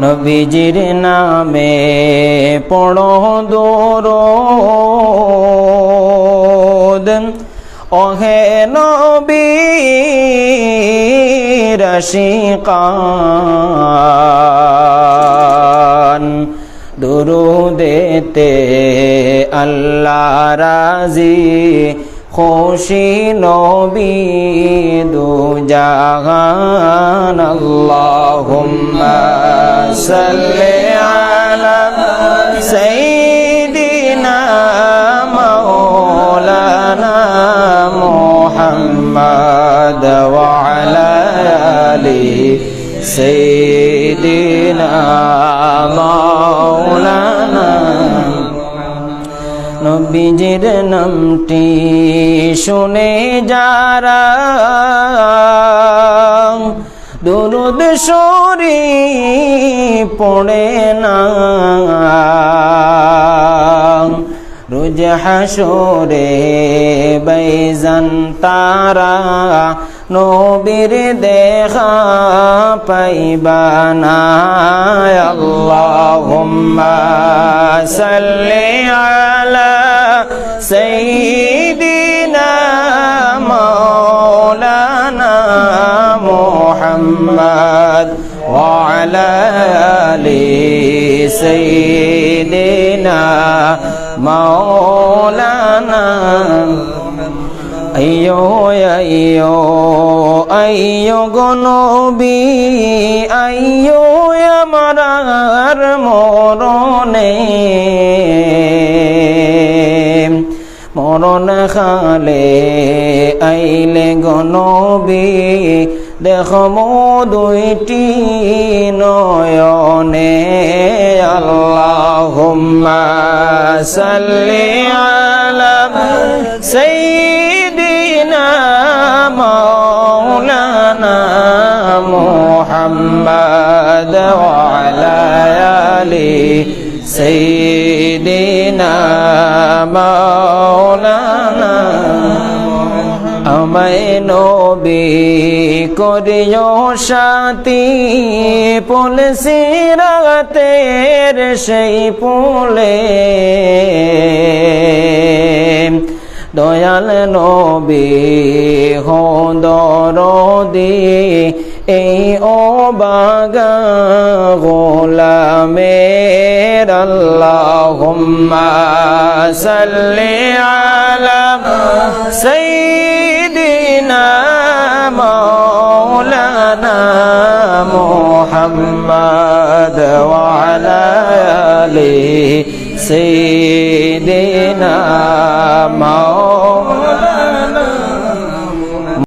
নবীজির নামে পড়ো দরুদ ওহে নবীর আশিকান দুরুদেতে আল্লাহ রাজি খুশি নবী দু জাহান আল্লাহুম্মা সাল্লি আলা সাইয়্যিদিনা মাওলানা মুহাম্মাদ ওয়া আলা আলি সাইয়্যিদিনা মাওলানা নবীজির নামটি শুনে যারা দুরূদ শরীফ পড়ে না রোজ হাসরে বাইজান তারা নবীর দেখা পাইবা না আল্লাহুম্মা সাল্লি আলা সাইয়্যিদিনা মাওলানা মুহাম্মাদ ওয়া আলা আলি সাইয়্যিদিনা মাওলানা আইয়ো আইয়ো আইয়ো গো নবী আইয়ো আমার মরণে মরণ খালে আইলে গো নবী দেখমো দুইটি নয়নে আল্লাহুম্মা সাল্লি আলা সাইয়্যিদিনা মাওলানা মুহাম্মাদ ওয়া আলা আলি সাইয়্যিদিনা মাওলানা আমায় নবী করিও সাথী পুল সিরাতের সেই পুলে দয়াল নবী হো দরদি এই অবাগা গোলামের আল্লাহুম্মা সাল্লি আলা সাইয়্যিদিনা মাওলানা মুহাম্মাদ ওয়া আলা আলি সাইয়্যিদিনা